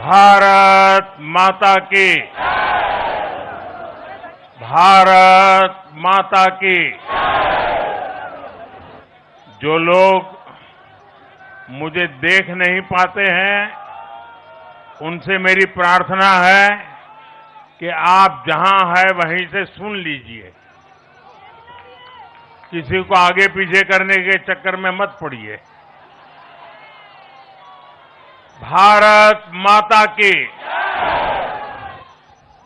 भारत माता की, भारत माता की। जो लोग मुझे देख नहीं पाते हैं, उनसे मेरी प्रार्थना है कि आप जहां हैं वहीं से सुन लीजिए। किसी को आगे पीछे करने के चक्कर में मत पड़िए। भारत माता की,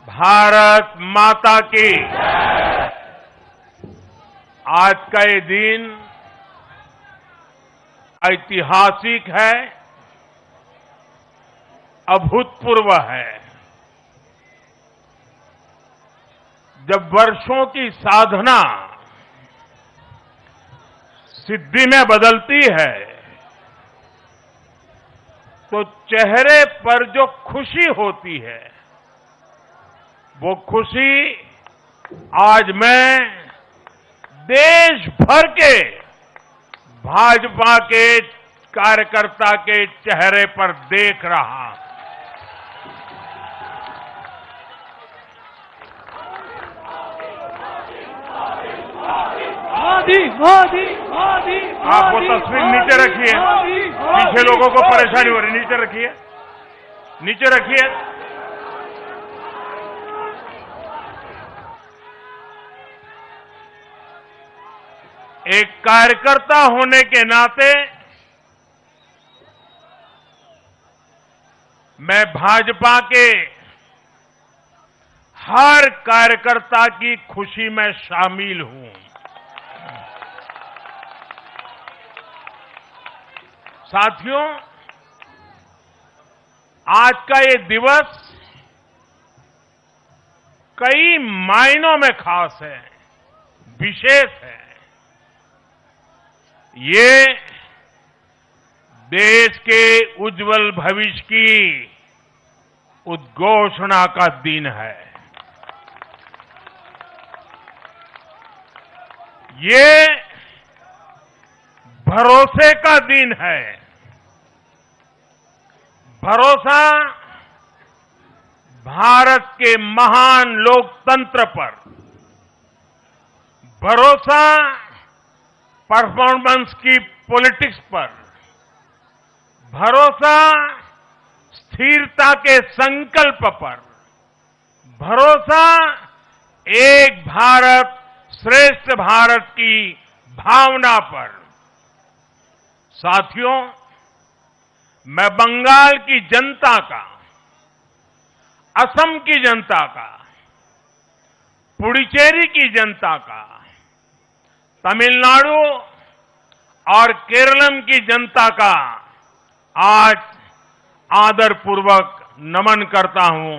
भारत माता की। आज का ये दिन ऐतिहासिक है, अभूतपूर्व है। जब वर्षों की साधना सिद्धि में बदलती है, तो चेहरे पर जो खुशी होती है, वो खुशी आज मैं देश भर के भाजपा के कार्यकर्ता के चेहरे पर देख रहा हूं। मोदी मोदी मोदी। आप वो तस्वीर नीचे रखिए, पीछे लोगों को परेशानी हो रही, नीचे रखिए, नीचे रखिए। एक कार्यकर्ता होने के नाते मैं भाजपा के हर कार्यकर्ता की खुशी में शामिल हूं। साथियों, आज का ये दिवस कई मायनों में खास है, विशेष है। ये देश के उज्जवल भविष्य की उद्घोषणा का दिन है। ये भरोसे का दिन है। भरोसा भारत के महान लोकतंत्र पर, भरोसा परफॉर्मेंस की पॉलिटिक्स पर, भरोसा स्थिरता के संकल्प पर, भरोसा एक भारत श्रेष्ठ भारत की भावना पर। साथियों, मैं बंगाल की जनता का, असम की जनता का, पुडुचेरी की जनता का, तमिलनाडु और केरलम की जनता का आज आदरपूर्वक नमन करता हूं।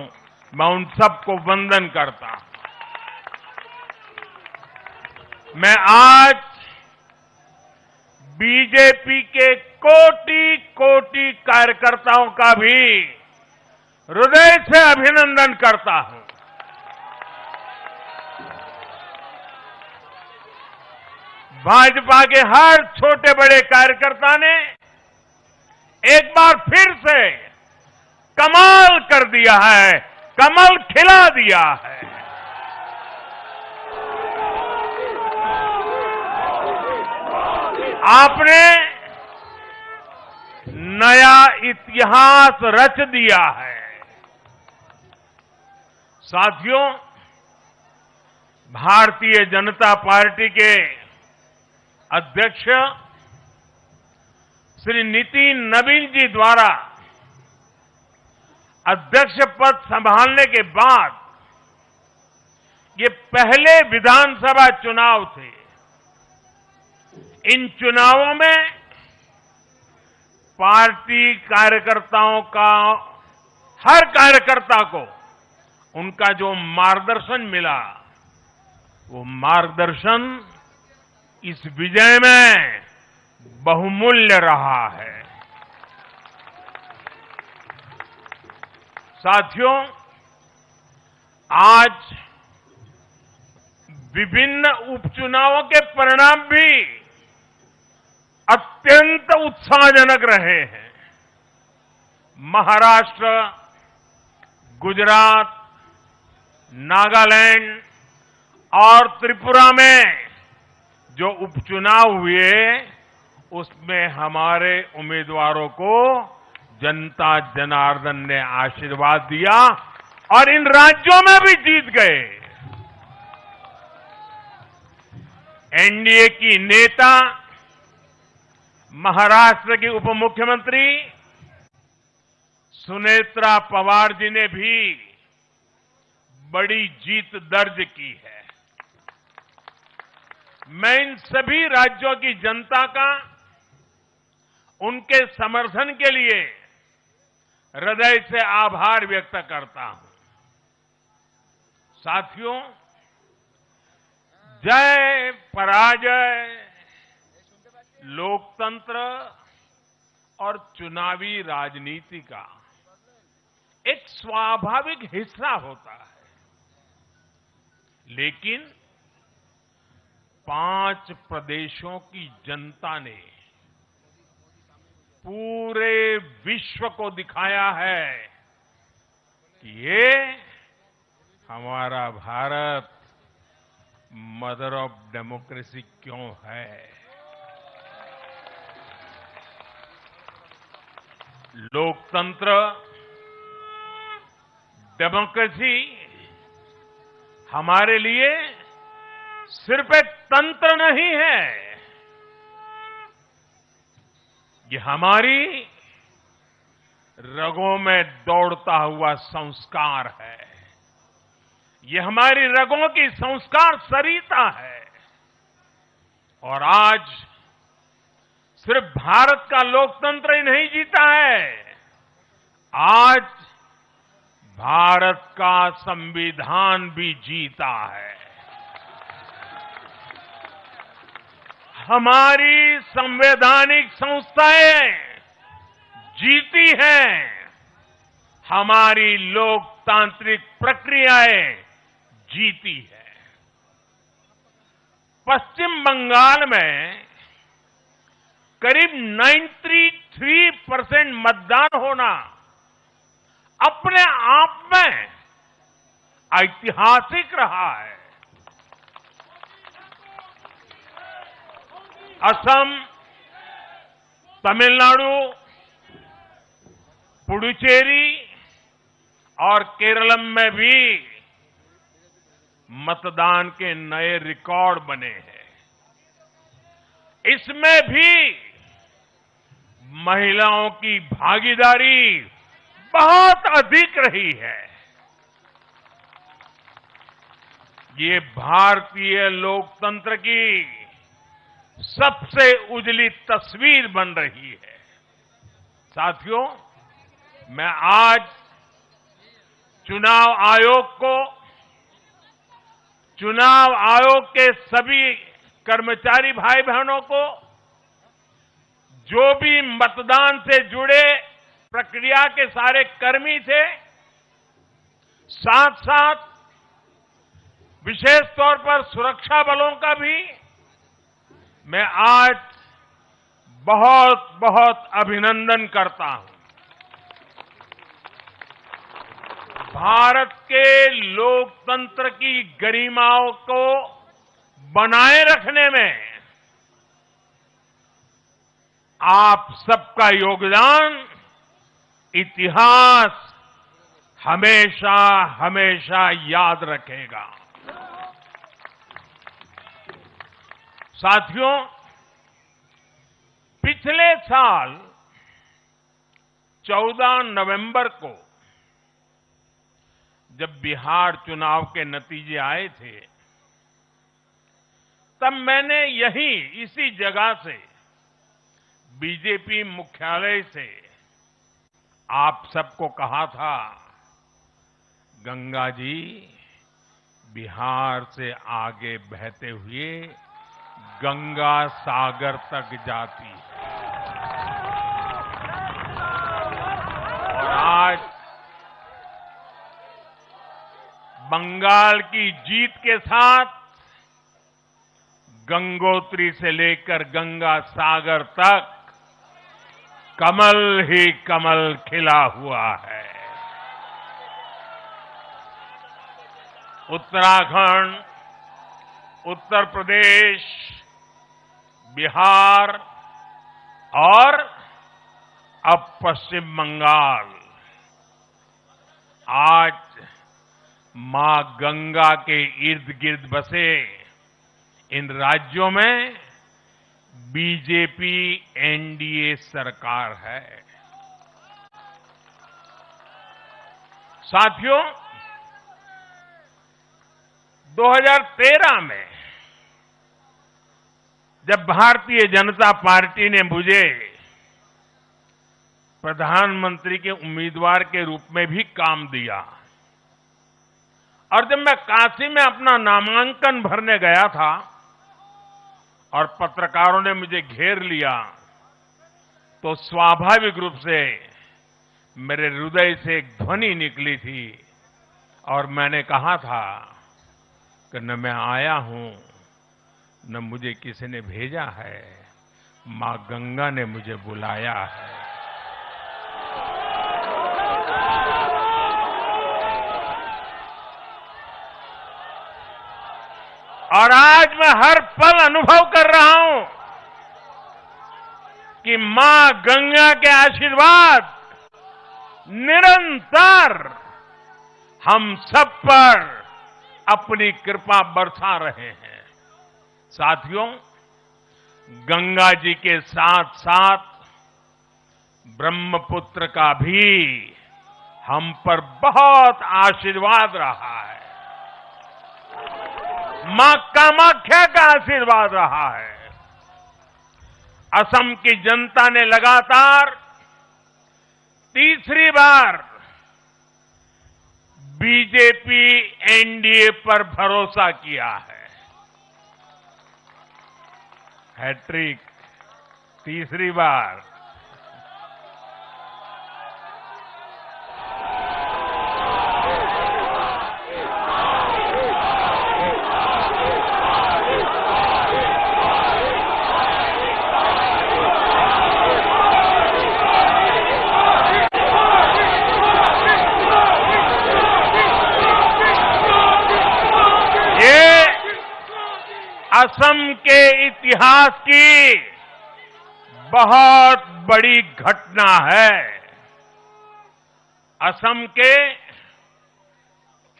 मैं उन सबको वंदन करता हूं। मैं आज बीजेपी के कोटि कोटि कार्यकर्ताओं का भी हृदय से अभिनंदन करता हूं। भाजपा के हर छोटे बड़े कार्यकर्ता ने एक बार फिर से कमाल कर दिया है, कमल खिला दिया है। आपने नया इतिहास रच दिया है। साथियों, भारतीय जनता पार्टी के अध्यक्ष श्री नितिन नवीन जी द्वारा अध्यक्ष पद संभालने के बाद ये पहले विधानसभा चुनाव थे। इन चुनावों में पार्टी कार्यकर्ताओं का, हर कार्यकर्ता को उनका जो मार्गदर्शन मिला, वो मार्गदर्शन इस विजय में बहुमूल्य रहा है। साथियों, आज विभिन्न उपचुनावों के परिणाम भी अत्यंत उत्साहजनक रहे हैं। महाराष्ट्र, गुजरात, नागालैंड और त्रिपुरा में जो उपचुनाव हुए उसमें हमारे उम्मीदवारों को जनता जनार्दन ने आशीर्वाद दिया और इन राज्यों में भी जीत गए। एनडीए की नेता महाराष्ट्र की उप मुख्यमंत्री सुनेत्रा पवार जी ने भी बड़ी जीत दर्ज की है। मैं इन सभी राज्यों की जनता का उनके समर्थन के लिए हृदय से आभार व्यक्त करता हूं। साथियों, जय पराजय लोकतंत्र और चुनावी राजनीति का एक स्वाभाविक हिस्सा होता है, लेकिन 5 प्रदेशों की जनता ने पूरे विश्व को दिखाया है कि ये हमारा भारत मदर ऑफ डेमोक्रेसी क्यों है। लोकतंत्र, डेमोक्रेसी हमारे लिए सिर्फ एक तंत्र नहीं है, ये हमारी रगों में दौड़ता हुआ संस्कार है। ये हमारी रगों की संस्कार सरिता है। और आज सिर्फ भारत का लोकतंत्र ही नहीं जीता है, आज भारत का संविधान भी जीता है। हमारी संवैधानिक संस्थाएं जीती हैं, हमारी लोकतांत्रिक प्रक्रियाएं जीती है। पश्चिम बंगाल में करीब 93% मतदान होना अपने आप में ऐतिहासिक रहा है। असम, तमिलनाडु, पुडुचेरी और केरलम में भी मतदान के नए रिकॉर्ड बने हैं। इसमें भी महिलाओं की भागीदारी बहुत अधिक रही है। ये भारतीय लोकतंत्र की सबसे उजली तस्वीर बन रही है। साथियों, मैं आज चुनाव आयोग के सभी कर्मचारी भाई बहनों को, जो भी मतदान से जुड़े प्रक्रिया के सारे कर्मी थे, साथ साथ विशेष तौर पर सुरक्षा बलों का भी मैं आज बहुत बहुत अभिनंदन करता हूं। भारत के लोकतंत्र की गरिमाओं को बनाए रखने में आप सबका योगदान इतिहास हमेशा हमेशा याद रखेगा। साथियों, पिछले साल 14 नवंबर को जब बिहार चुनाव के नतीजे आए थे, तब मैंने इसी जगह से बीजेपी मुख्यालय से आप सबको कहा था, गंगा जी बिहार से आगे बहते हुए गंगा सागर तक जाती है। और आज बंगाल की जीत के साथ गंगोत्री से लेकर गंगा सागर तक कमल ही कमल खिला हुआ है। उत्तराखंड, उत्तर प्रदेश, बिहार और अब पश्चिम बंगाल आज मां गंगा के इर्द गिर्द बसे इन राज्यों में बीजेपी एनडीए सरकार है। साथियों, 2013 में जब भारतीय जनता पार्टी ने मुझे प्रधानमंत्री के उम्मीदवार के रूप में भी काम दिया और जब मैं काशी में अपना नामांकन भरने गया था और पत्रकारों ने मुझे घेर लिया तो स्वाभाविक रूप से मेरे हृदय से एक ध्वनि निकली थी और मैंने कहा था कि न मैं आया हूं न मुझे किसी ने भेजा है, मां गंगा ने मुझे बुलाया है। और आज मैं हर पल अनुभव कर रहा हूं कि मां गंगा के आशीर्वाद निरंतर हम सब पर अपनी कृपा बरसा रहे हैं। साथियों, गंगा जी के साथ साथ ब्रह्मपुत्र का भी हम पर बहुत आशीर्वाद रहा है। मां कामाख्या का आशीर्वाद रहा है। असम की जनता ने लगातार तीसरी बार बीजेपी एनडीए पर भरोसा किया है। हैट्रिक, तीसरी बार। असम के इतिहास की बहुत बड़ी घटना है। असम के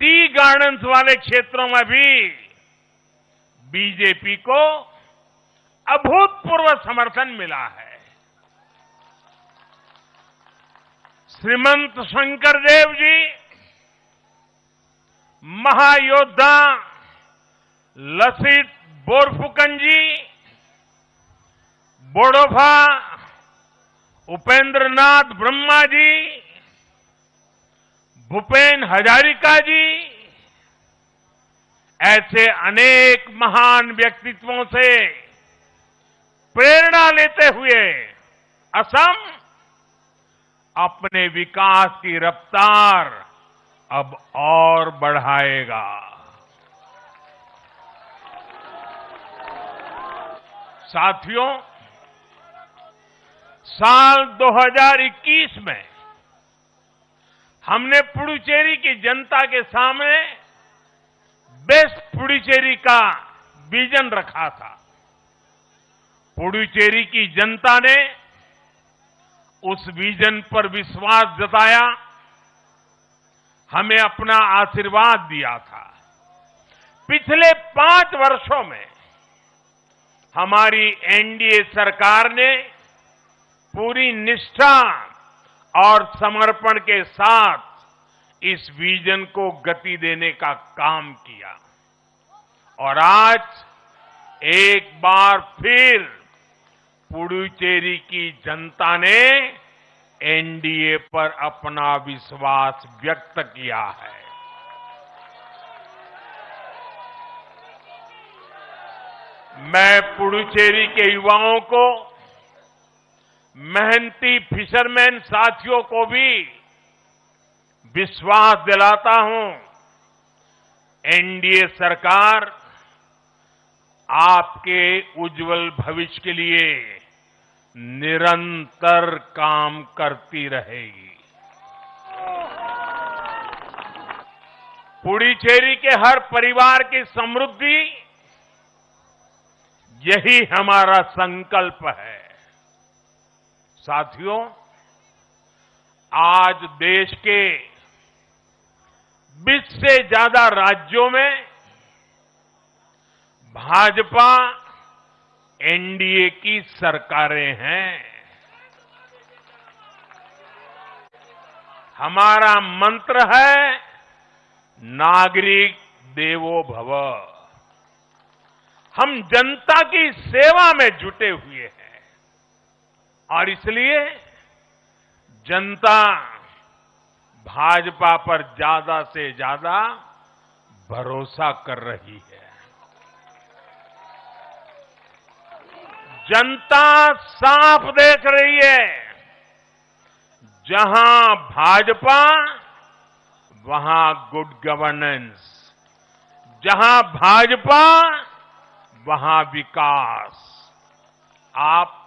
टी गार्डन्स वाले क्षेत्रों में भी बीजेपी को अभूतपूर्व समर्थन मिला है। श्रीमंत शंकरदेव जी, महायोद्धा लसित बोरफुकन जी, बोडोफा उपेंद्रनाथ ब्रह्मा जी, भूपेन हजारिका जी, ऐसे अनेक महान व्यक्तित्वों से प्रेरणा लेते हुए असम अपने विकास की रफ्तार अब और बढ़ाएगा। साथियों, साल 2021 में हमने पुडुचेरी की जनता के सामने बेस्ट पुडुचेरी का विजन रखा था। पुडुचेरी की जनता ने उस विजन पर विश्वास जताया, हमें अपना आशीर्वाद दिया था। पिछले 5 वर्षों में हमारी एनडीए सरकार ने पूरी निष्ठा और समर्पण के साथ इस विजन को गति देने का काम किया और आज एक बार फिर पुडुचेरी की जनता ने एनडीए पर अपना विश्वास व्यक्त किया है। मैं पुडुचेरी के युवाओं को, मेहनती फिशरमैन साथियों को भी विश्वास दिलाता हूं, एनडीए सरकार आपके उज्जवल भविष्य के लिए निरंतर काम करती रहेगी। पुडुचेरी के हर परिवार की समृद्धि, यही हमारा संकल्प है। साथियों, आज देश के 20 से ज्यादा राज्यों में भाजपा एनडीए की सरकारें हैं। हमारा मंत्र है नागरिक देवो भव। हम जनता की सेवा में जुटे हुए हैं और इसलिए जनता भाजपा पर ज्यादा से ज्यादा भरोसा कर रही है। जनता साफ देख रही है, जहां भाजपा वहां गुड गवर्नेंस, जहां भाजपा वहां विकास। आप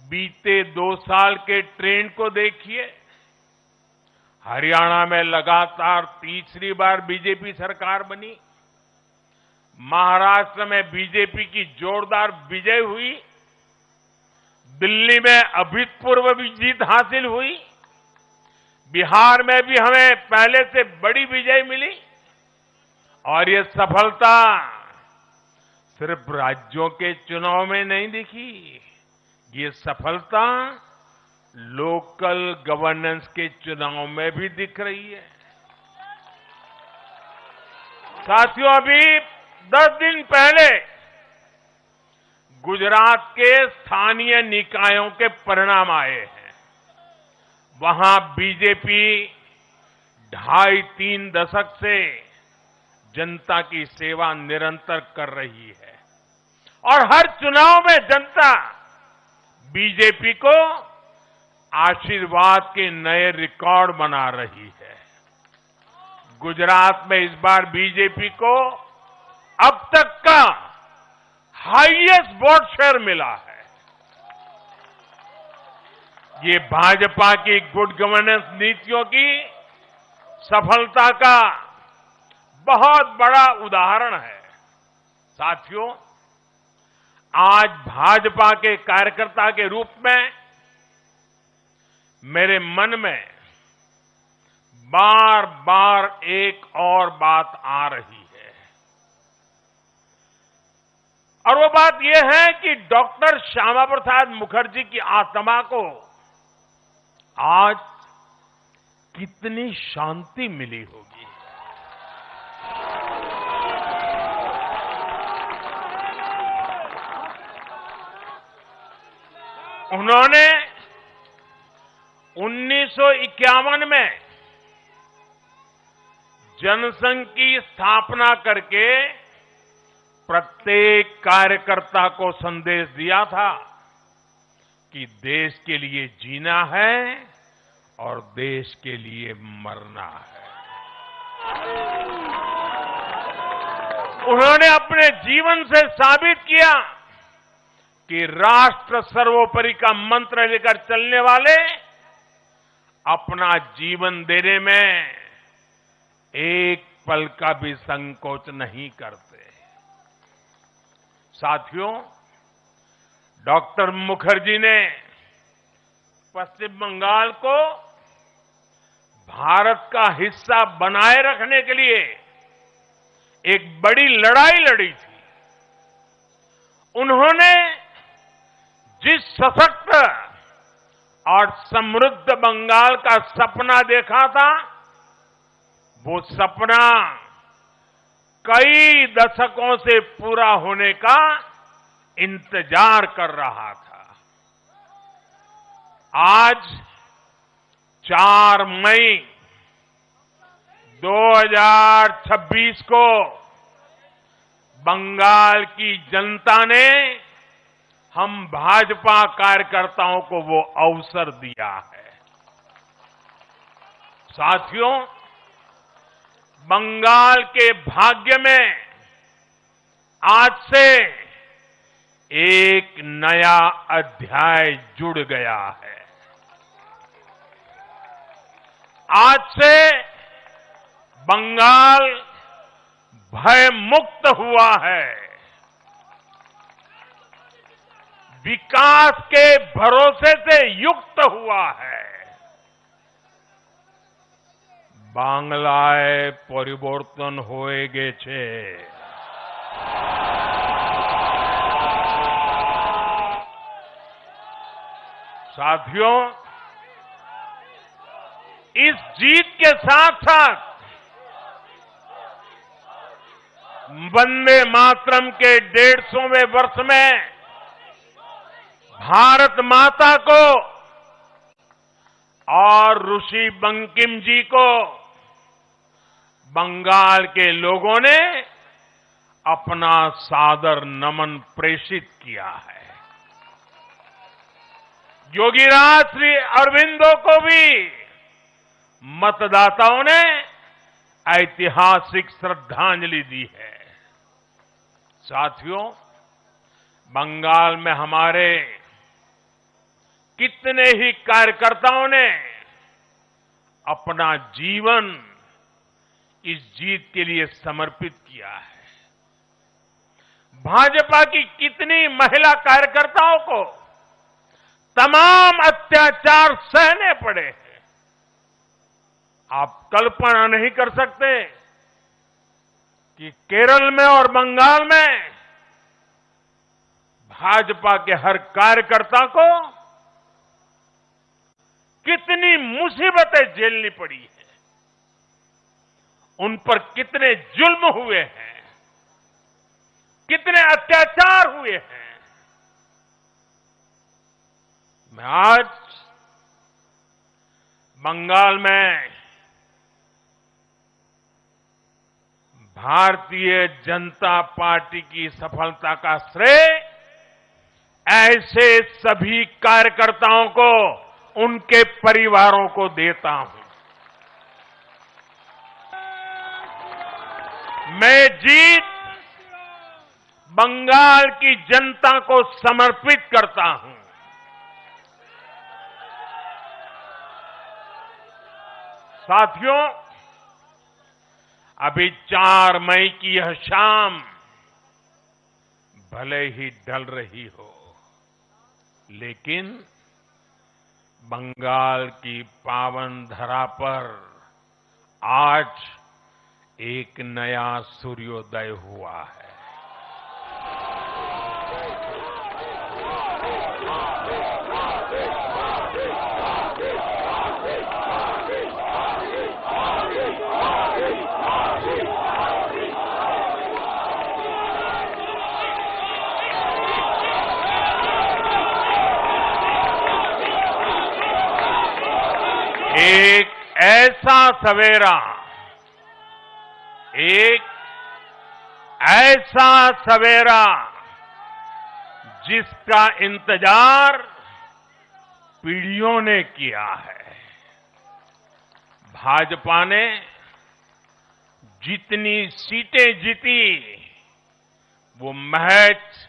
बीते 2 साल के ट्रेंड को देखिए। हरियाणा में लगातार तीसरी बार बीजेपी सरकार बनी। महाराष्ट्र में बीजेपी की जोरदार विजय हुई। दिल्ली में अभूतपूर्व जीत हासिल हुई। बिहार में भी हमें पहले से बड़ी विजय मिली और ये सफलता सिर्फ राज्यों के चुनाव में नहीं दिखी, ये सफलता लोकल गवर्नेंस के चुनाव में भी दिख रही है। साथियों, अभी 10 दिन पहले गुजरात के स्थानीय निकायों के परिणाम आए हैं। वहां बीजेपी 2.5-3 दशक से जनता की सेवा निरंतर कर रही है और हर चुनाव में जनता बीजेपी को आशीर्वाद के नए रिकॉर्ड बना रही है। गुजरात में इस बार बीजेपी को अब तक का हाईएस्ट वोट शेयर मिला है। ये भाजपा की गुड गवर्नेंस नीतियों की सफलता का बहुत बड़ा उदाहरण है। साथियों, आज भाजपा के कार्यकर्ता के रूप में मेरे मन में बार बार एक और बात आ रही है और वो बात यह है कि डॉक्टर श्यामा प्रसाद मुखर्जी की आत्मा को आज कितनी शांति मिली होगी। उन्होंने 1951 में जनसंघ की स्थापना करके प्रत्येक कार्यकर्ता को संदेश दिया था कि देश के लिए जीना है और देश के लिए मरना है। उन्होंने अपने जीवन से साबित किया कि राष्ट्र सर्वोपरि का मंत्र लेकर चलने वाले अपना जीवन देने में एक पल का भी संकोच नहीं करते। साथियों, डॉक्टर मुखर्जी ने पश्चिम बंगाल को भारत का हिस्सा बनाए रखने के लिए एक बड़ी लड़ाई लड़ी थी। उन्होंने जिस सशक्त और समृद्ध बंगाल का सपना देखा था, वो सपना कई दशकों से पूरा होने का इंतजार कर रहा था। आज 4 मई 2026 को बंगाल की जनता ने हम भाजपा कार्यकर्ताओं को वो अवसर दिया है। साथियों, बंगाल के भाग्य में आज से एक नया अध्याय जुड़ गया है। आज से बंगाल भय मुक्त हुआ है, विकास के भरोसे से युक्त हुआ है। বাংলায় পরিবর্তন হয়ে গেছে। साथियों, इस जीत के साथ साथ वंदे मातरम के 150वें वर्ष में भारत माता को और ऋषि बंकिम जी को बंगाल के लोगों ने अपना सादर नमन प्रेषित किया है। योगीराज श्री अरविंदो को भी मतदाताओं ने ऐतिहासिक श्रद्धांजलि दी है। साथियों, बंगाल में हमारे कितने ही कार्यकर्ताओं ने अपना जीवन इस जीत के लिए समर्पित किया है। भाजपा की कितनी महिला कार्यकर्ताओं को तमाम अत्याचार सहने पड़े हैं। आप कल्पना नहीं कर सकते कि केरल में और बंगाल में भाजपा के हर कार्यकर्ता को कितनी मुसीबतें झेलनी पड़ी है, उन पर कितने जुल्म हुए हैं, कितने अत्याचार हुए हैं। मैं आज बंगाल में भारतीय जनता पार्टी की सफलता का श्रेय ऐसे सभी कार्यकर्ताओं को, उनके परिवारों को देता हूं। मैं जीत बंगाल की जनता को समर्पित करता हूं। साथियों, अभी 4 मई की यह शाम भले ही ढल रही हो, लेकिन बंगाल की पावन धरा पर आज एक नया सूर्योदय हुआ है। एक ऐसा सवेरा, एक ऐसा सवेरा जिसका इंतजार पीढ़ियों ने किया है। भाजपा ने जितनी सीटें जीती वो महज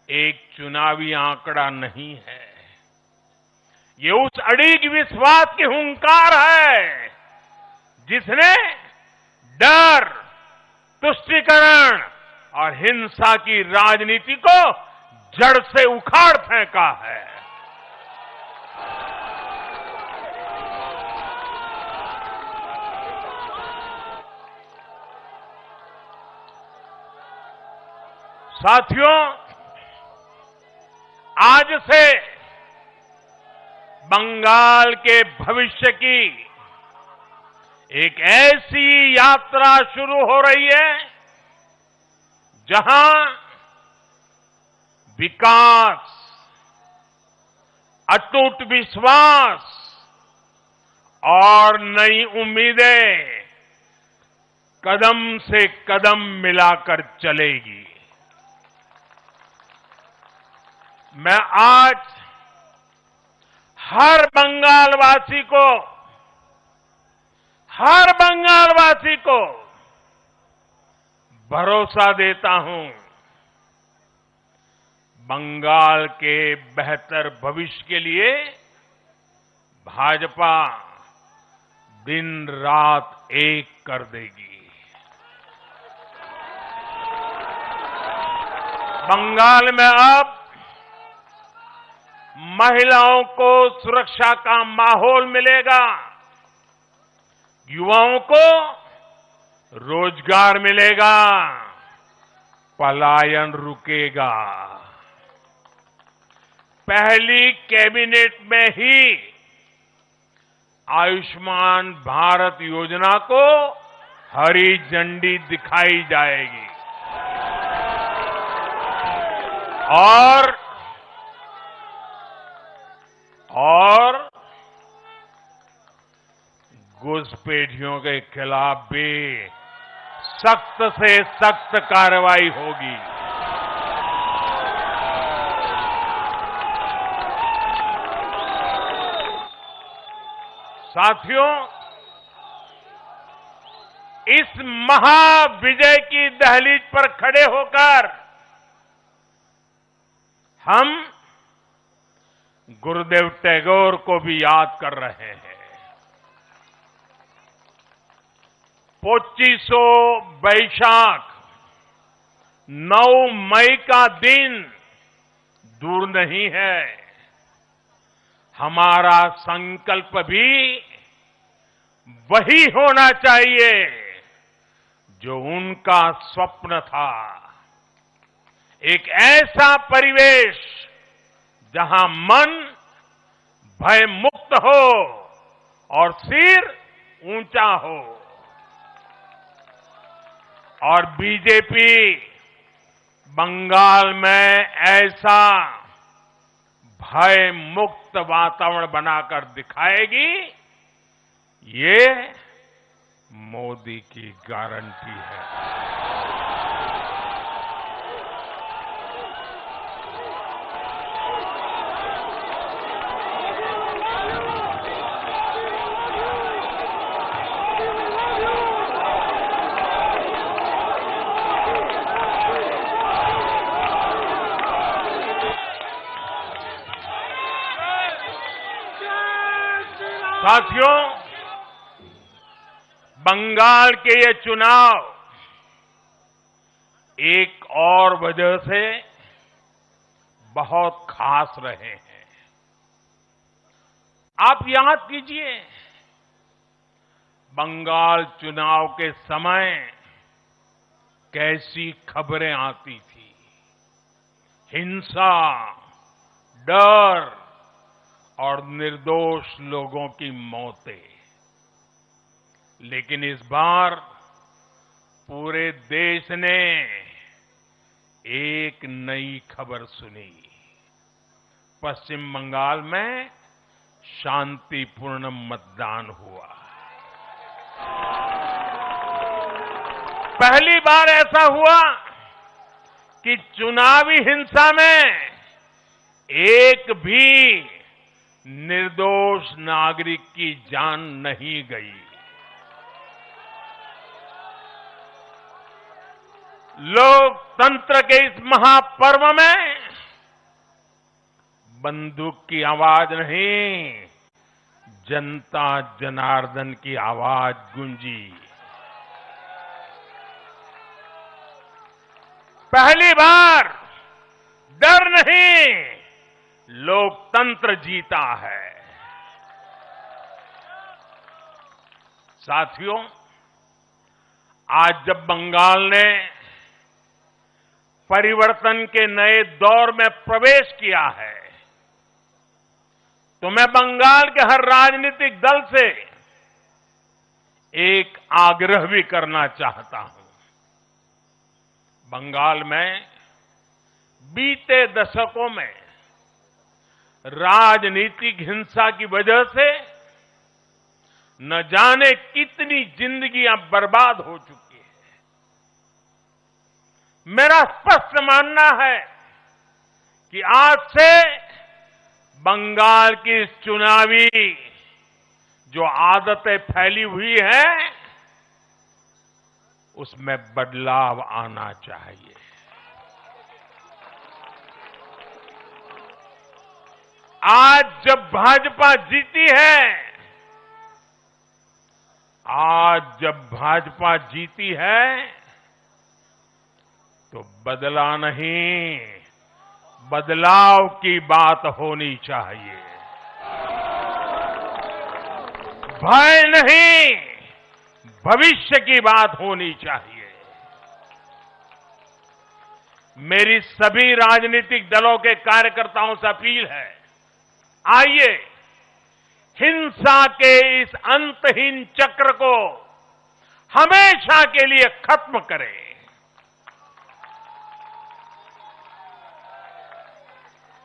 एक चुनावी आंकड़ा नहीं है, ये उस अड़िग विश्वास की हुंकार है जिसने डर, तुष्टीकरण और हिंसा की राजनीति को जड़ से उखाड़ फेंका है। साथियों, आज से बंगाल के भविष्य की एक ऐसी यात्रा शुरू हो रही है जहां विकास, अटूट विश्वास और नई उम्मीदें कदम से कदम मिलाकर चलेगी। मैं आज हर बंगालवासी को भरोसा देता हूं, बंगाल के बेहतर भविष्य के लिए भाजपा दिन रात एक कर देगी। बंगाल में अब महिलाओं को सुरक्षा का माहौल मिलेगा, युवाओं को रोजगार मिलेगा, पलायन रुकेगा। पहली कैबिनेट में ही आयुष्मान भारत योजना को हरी झंडी दिखाई जाएगी और घुसपैठियों के खिलाफ भी सख्त से सख्त कार्रवाई होगी। साथियों, इस महाविजय की दहलीज पर खड़े होकर हम गुरुदेव टैगोर को भी याद कर रहे हैं। 25 वैशाख 9 मई का दिन दूर नहीं है। हमारा संकल्प भी वही होना चाहिए जो उनका स्वप्न था। एक ऐसा परिवेश जहां मन भय मुक्त हो और सिर ऊंचा हो। और बीजेपी बंगाल में ऐसा भय मुक्त वातावरण बनाकर दिखाएगी, ये मोदी की गारंटी है। साथियों, बंगाल के ये चुनाव एक और वजह से बहुत खास रहे हैं। आप याद कीजिए, बंगाल चुनाव के समय कैसी खबरें आती थी। हिंसा, डर और निर्दोष लोगों की मौतें। लेकिन इस बार पूरे देश ने एक नई खबर सुनी। पश्चिम बंगाल में शांतिपूर्ण मतदान हुआ। पहली बार ऐसा हुआ कि चुनावी हिंसा में एक भी निर्दोष नागरिक की जान नहीं गई। लोकतंत्र के इस महापर्व में बंदूक की आवाज नहीं, जनता जनार्दन की आवाज गूंजी। पहली बार डर नहीं, लोकतंत्र जीता है। साथियों, आज जब बंगाल ने परिवर्तन के नए दौर में प्रवेश किया है, तो मैं बंगाल के हर राजनीतिक दल से एक आग्रह भी करना चाहता हूं। बंगाल में बीते दशकों में राजनीतिक हिंसा की वजह से न जाने कितनी जिंदगियां बर्बाद हो चुकी है। मेरा स्पष्ट मानना है कि आज से बंगाल की चुनावी जो आदतें फैली हुई है, उसमें बदलाव आना चाहिए। आज जब भाजपा जीती है, आज जब भाजपा जीती है तो बदला नहीं, बदलाव की बात होनी चाहिए। भय नहीं, भविष्य की बात होनी चाहिए। मेरी सभी राजनीतिक दलों के कार्यकर्ताओं से अपील है, आइए हिंसा के इस अंतहीन चक्र को हमेशा के लिए खत्म करें।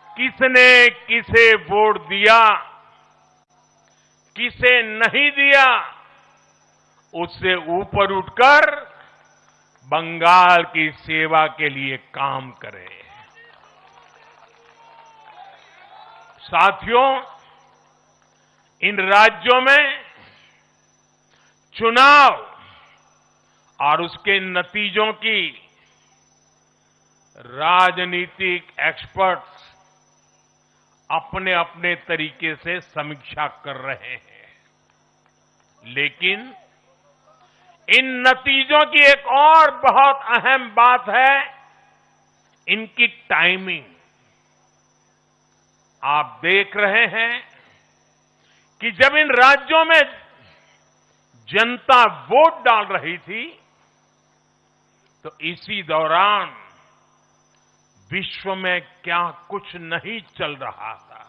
किसने किसे वोट दिया, किसे नहीं दिया, उससे ऊपर उठकर बंगाल की सेवा के लिए काम करें। साथियों, इन राज्यों में चुनाव और उसके नतीजों की राजनीतिक एक्सपर्ट्स अपने अपने तरीके से समीक्षा कर रहे हैं, लेकिन इन नतीजों की एक और बहुत अहम बात है इनकी टाइमिंग। आप देख रहे हैं कि जब इन राज्यों में जनता वोट डाल रही थी तो इसी दौरान विश्व में क्या कुछ नहीं चल रहा था।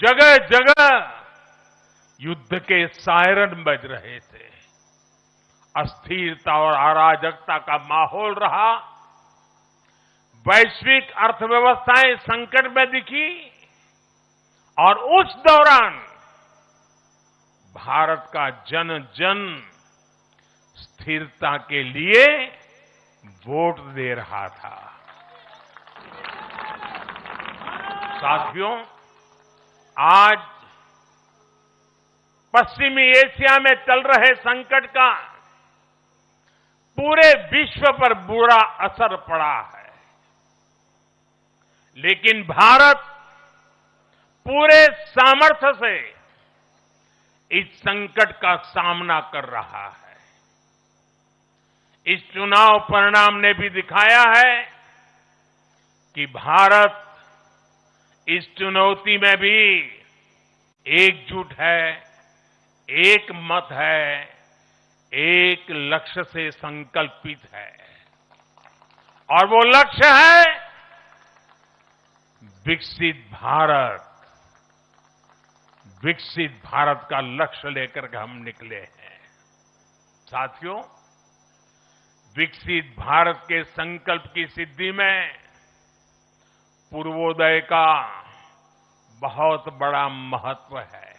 जगह जगह युद्ध के सायरन बज रहे थे, अस्थिरता और अराजकता का माहौल रहा, वैश्विक अर्थव्यवस्थाएं संकट में दिखी और उस दौरान भारत का जन जन स्थिरता के लिए वोट दे रहा था। साथियों, आज पश्चिमी एशिया में चल रहे संकट का पूरे विश्व पर बुरा असर पड़ा है, लेकिन भारत पूरे सामर्थ्य से इस संकट का सामना कर रहा है। इस चुनाव परिणाम ने भी दिखाया है कि भारत इस चुनौती में भी एकजुट है, एक मत है, एक लक्ष्य से संकल्पित है, और वो लक्ष्य है विकसित भारत। विकसित भारत का लक्ष्य लेकर के हम निकले हैं। साथियों, विकसित भारत के संकल्प की सिद्धि में पूर्वोदय का बहुत बड़ा महत्व है।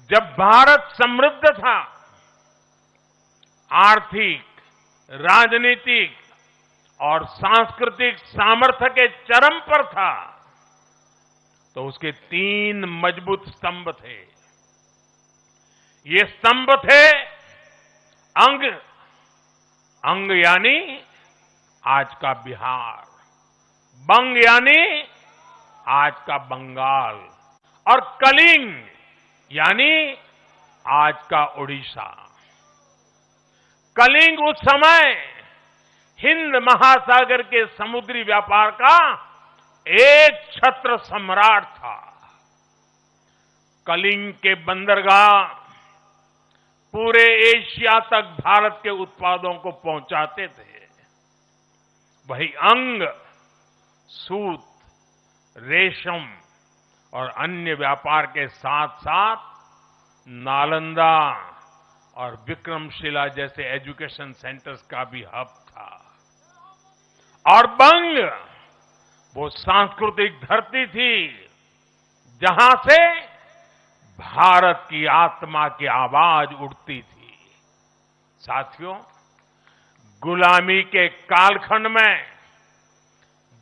जब भारत समृद्ध था, आर्थिक, राजनीतिक और सांस्कृतिक सामर्थ्य के चरम पर था, तो उसके 3 मजबूत स्तंभ थे। ये स्तंभ थे अंग, अंग यानी आज का बिहार, बंग यानी आज का बंगाल, और कलिंग यानी आज का ओडिशा। कलिंग उस समय हिंद महासागर के समुद्री व्यापार का एक छत्र सम्राट था। कलिंग के बंदरगाह पूरे एशिया तक भारत के उत्पादों को पहुंचाते थे। वही अंग सूत, रेशम और अन्य व्यापार के साथ साथ नालंदा और विक्रमशिला जैसे एजुकेशन सेंटर्स का भी हब था। और बंग वो सांस्कृतिक धरती थी जहां से भारत की आत्मा की आवाज उठती थी। साथियों, गुलामी के कालखंड में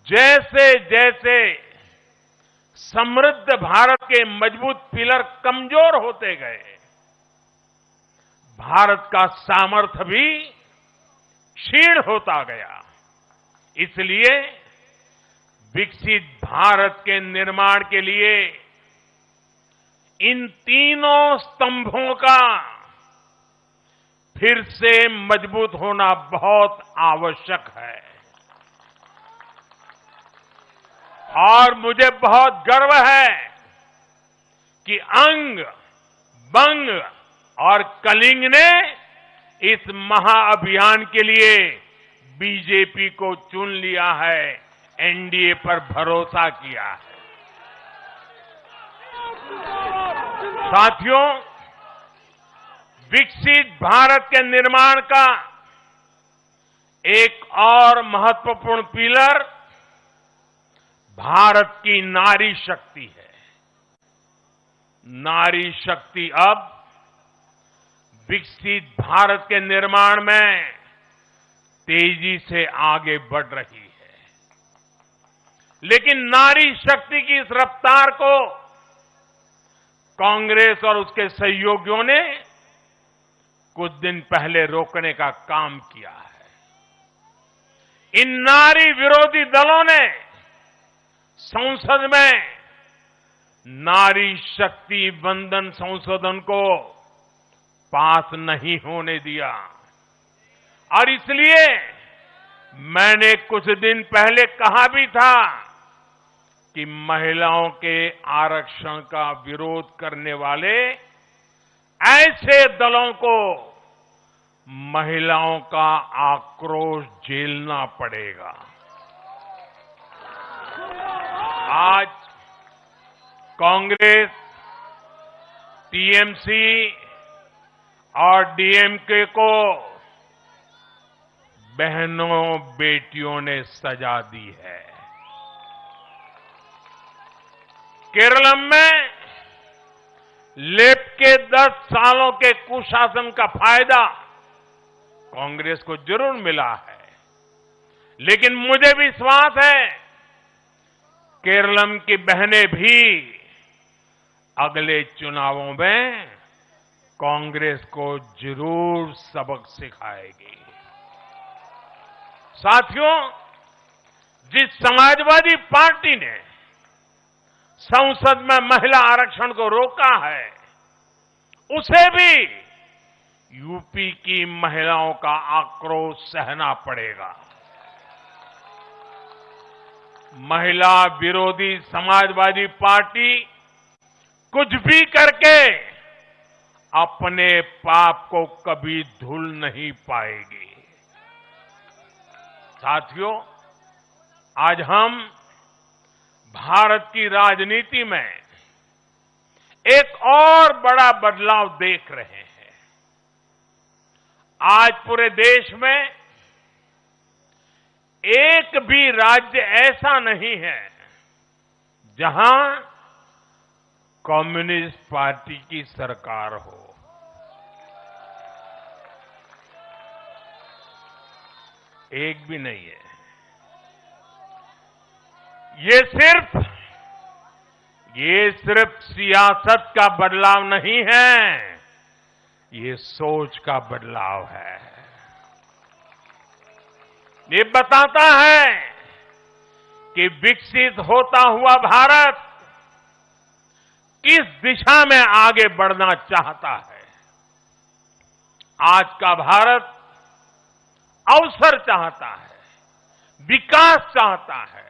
जैसे जैसे समृद्ध भारत के मजबूत पिलर कमजोर होते गए, भारत का सामर्थ्य भी क्षीण होता गया। इसलिए विकसित भारत के निर्माण के लिए इन तीनों स्तंभों का फिर से मजबूत होना बहुत आवश्यक है और मुझे बहुत गर्व है कि अंग, बंग और कलिंग ने इस महाअभियान के लिए बीजेपी को चुन लिया है, एनडीए पर भरोसा किया है। साथियों, विकसित भारत के निर्माण का एक और महत्वपूर्ण पिलर भारत की नारी शक्ति है। नारी शक्ति अब विकसित भारत के निर्माण में तेजी से आगे बढ़ रही है, लेकिन नारी शक्ति की इस रफ्तार को कांग्रेस और उसके सहयोगियों ने कुछ दिन पहले रोकने का काम किया है। इन नारी विरोधी दलों ने संसद में नारी शक्ति वंदन संशोधन को पास नहीं होने दिया और इसलिए मैंने कुछ दिन पहले कहा भी था कि महिलाओं के आरक्षण का विरोध करने वाले ऐसे दलों को महिलाओं का आक्रोश झेलना पड़ेगा। आज कांग्रेस, टीएमसी और डीएमके को बहनों बेटियों ने सजा दी है। केरल में लेफ्ट के 10 सालों के कुशासन का फायदा कांग्रेस को जरूर मिला है, लेकिन मुझे विश्वास है केरल की बहनें भी अगले चुनावों में कांग्रेस को जरूर सबक सिखाएगी। साथियों, जिस समाजवादी पार्टी ने संसद में महिला आरक्षण को रोका है, उसे भी यूपी की महिलाओं का आक्रोश सहना पड़ेगा। महिला विरोधी समाजवादी पार्टी कुछ भी करके अपने पाप को कभी धुल नहीं पाएगी। साथियों, आज हम भारत की राजनीति में एक और बड़ा बदलाव देख रहे हैं। आज पूरे देश में एक भी राज्य ऐसा नहीं है जहां कम्युनिस्ट पार्टी की सरकार हो। एक भी नहीं है। ये सिर्फ सियासत का बदलाव नहीं है, ये सोच का बदलाव है। ये बताता है कि विकसित होता हुआ भारत किस दिशा में आगे बढ़ना चाहता है। आज का भारत अवसर चाहता है, विकास चाहता है,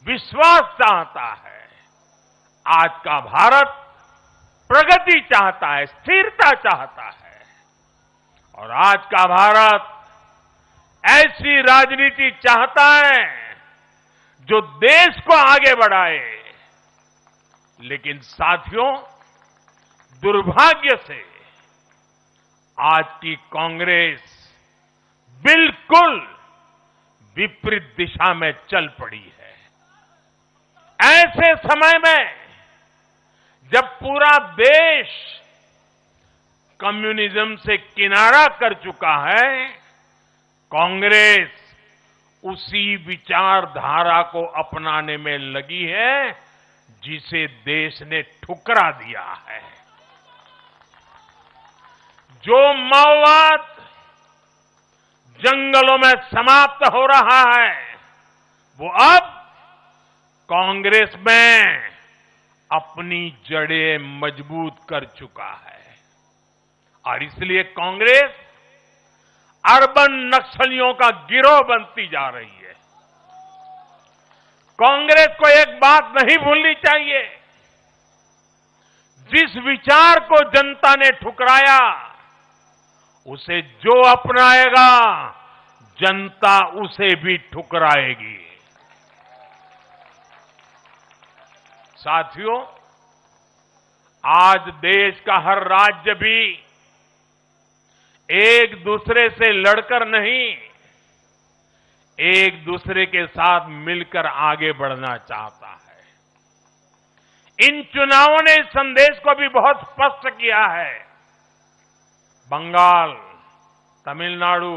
विश्वास चाहता है। आज का भारत प्रगति चाहता है, स्थिरता चाहता है और आज का भारत ऐसी राजनीति चाहता है जो देश को आगे बढ़ाए। लेकिन साथियों, दुर्भाग्य से आज की कांग्रेस बिल्कुल विपरीत दिशा में चल पड़ी है। ऐसे समय में जब पूरा देश कम्युनिज्म से किनारा कर चुका है, कांग्रेस उसी विचारधारा को अपनाने में लगी है जिसे देश ने ठुकरा दिया है। जो माओवाद जंगलों में समाप्त हो रहा है, वो अब कांग्रेस में अपनी जड़ें मजबूत कर चुका है और इसलिए कांग्रेस अर्बन नक्सलियों का गिरोह बनती जा रही है। कांग्रेस को एक बात नहीं भूलनी चाहिए, जिस विचार को जनता ने ठुकराया उसे जो अपनाएगा जनता उसे भी ठुकराएगी। साथियों, आज देश का हर राज्य भी एक दूसरे से लड़कर नहीं, एक दूसरे के साथ मिलकर आगे बढ़ना चाहता है। इन चुनावों ने इस संदेश को भी बहुत स्पष्ट किया है। बंगाल, तमिलनाडु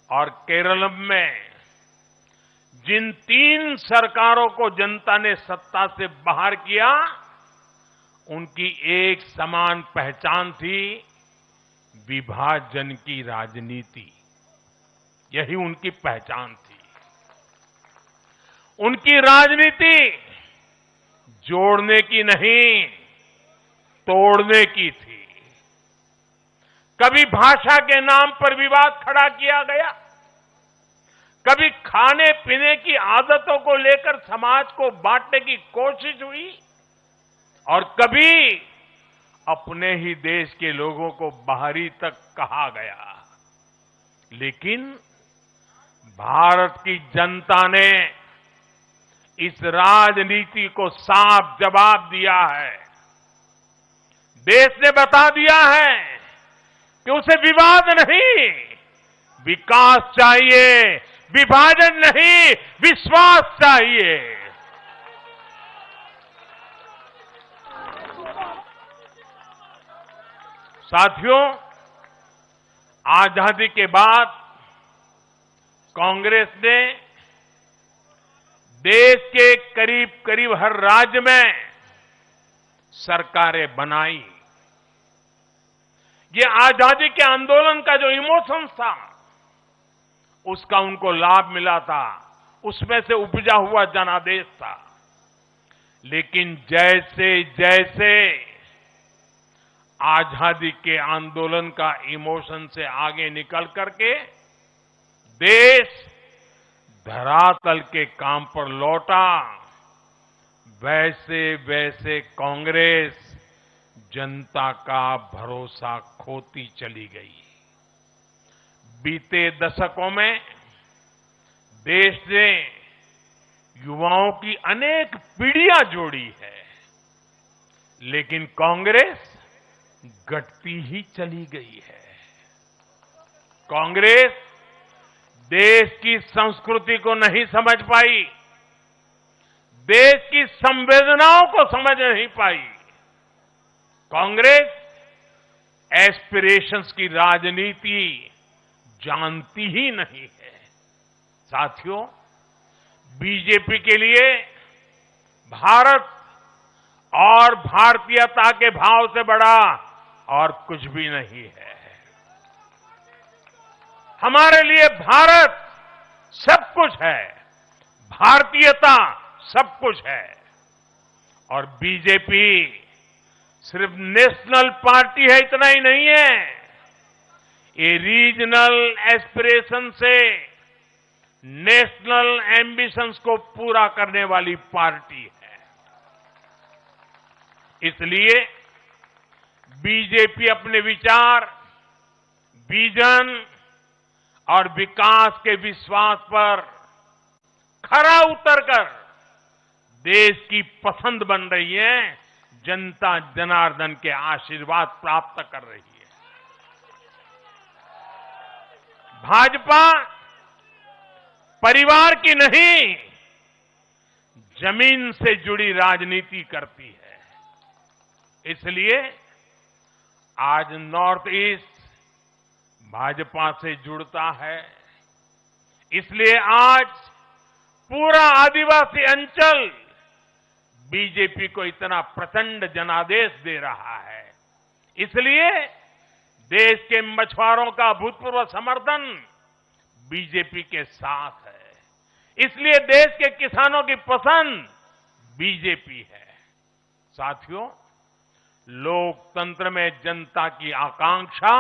और केरल में जिन 3 सरकारों को जनता ने सत्ता से बाहर किया, उनकी एक समान पहचान थी, विभाजन की राजनीति। यही उनकी पहचान थी। उनकी राजनीति जोड़ने की नहीं, तोड़ने की थी। कभी भाषा के नाम पर विवाद खड़ा किया गया, कभी खाने पीने की आदतों को लेकर समाज को बांटने की कोशिश हुई और कभी अपने ही देश के लोगों को बाहरी तक कहा गया। लेकिन भारत की जनता ने इस राजनीति को साफ जवाब दिया है। देश ने बता दिया है कि उसे विवाद नहीं, विकास चाहिए, विभाजन नहीं, विश्वास चाहिए। साथियों, आजादी के बाद कांग्रेस ने देश के करीब करीब हर राज्य में सरकारें बनाई। ये आजादी के आंदोलन का जो इमोशंस था, उसका उनको लाभ मिला था, उसमें से उपजा हुआ जनादेश था। लेकिन जैसे जैसे आजादी के आंदोलन का इमोशन से आगे निकल करके देश धरातल के काम पर लौटा, वैसे वैसे कांग्रेस जनता का भरोसा खोती चली गई। बीते दशकों में देश ने युवाओं की अनेक पीढ़ियां जोड़ी है, लेकिन कांग्रेस घटती ही चली गई है। कांग्रेस देश की संस्कृति को नहीं समझ पाई, देश की संवेदनाओं को समझ नहीं पाई। कांग्रेस एस्पिरेशंस की राजनीति जानती ही नहीं है। साथियों, बीजेपी के लिए भारत और भारतीयता के भाव से बड़ा और कुछ भी नहीं है। हमारे लिए भारत सब कुछ है, भारतीयता सब कुछ है। और बीजेपी सिर्फ नेशनल पार्टी है, इतना ही नहीं है, ये रीजनल एस्पिरेशन से नेशनल एम्बिशंस को पूरा करने वाली पार्टी है। इसलिए बीजेपी अपने विचार, विजन और विकास के विश्वास पर खरा उतरकर देश की पसंद बन रही है, जनता जनार्दन के आशीर्वाद प्राप्त कर रही है। भाजपा परिवार की नहीं, जमीन से जुड़ी राजनीति करती है। इसलिए आज नॉर्थ ईस्ट भाजपा से जुड़ता है। इसलिए आज पूरा आदिवासी अंचल बीजेपी को इतना प्रचंड जनादेश दे रहा है। इसलिए देश के मछुआरों का अभूतपूर्व समर्थन बीजेपी के साथ है। इसलिए देश के किसानों की पसंद बीजेपी है। साथियों, लोकतंत्र में जनता की आकांक्षा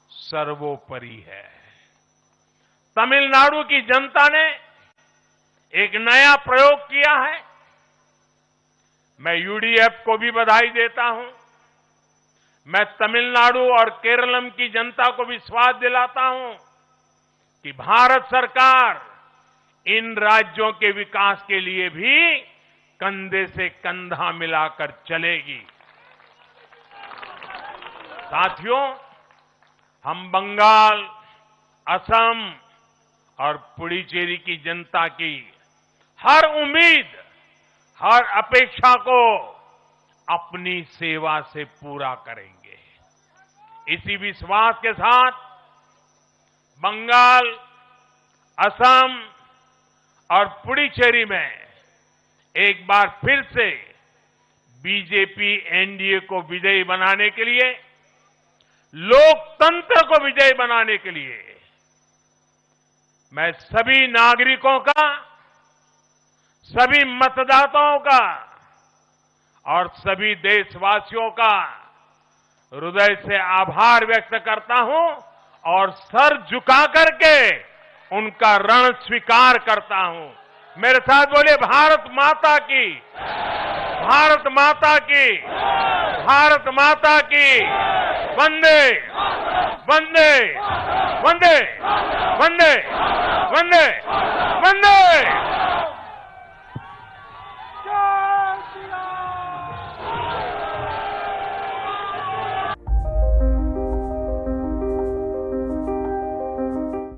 सर्वोपरि है। तमिलनाडु की जनता ने एक नया प्रयोग किया है। मैं यूडीएफ को भी बधाई देता हूं। मैं तमिलनाडु और केरलम की जनता को विश्वास दिलाता हूं कि भारत सरकार इन राज्यों के विकास के लिए भी कंधे से कंधा मिलाकर चलेगी। साथियों, हम बंगाल, असम और पुडुचेरी की जनता की हर उम्मीद, हर अपेक्षा को अपनी सेवा से पूरा करेंगे। इसी विश्वास के साथ बंगाल, असम और पुडुचेरी में एक बार फिर से बीजेपी एनडीए को विजयी बनाने के लिए, लोकतंत्र को विजयी बनाने के लिए मैं सभी नागरिकों का, सभी मतदाताओं का और सभी देशवासियों का हृदय से आभार व्यक्त करता हूं और सर झुका करके उनका ऋण स्वीकार करता हूं। मेरे साथ बोलिए, भारत माता की, भारत माता की, भारत माता की। वंदे वंदे वंदे वंदे वंदे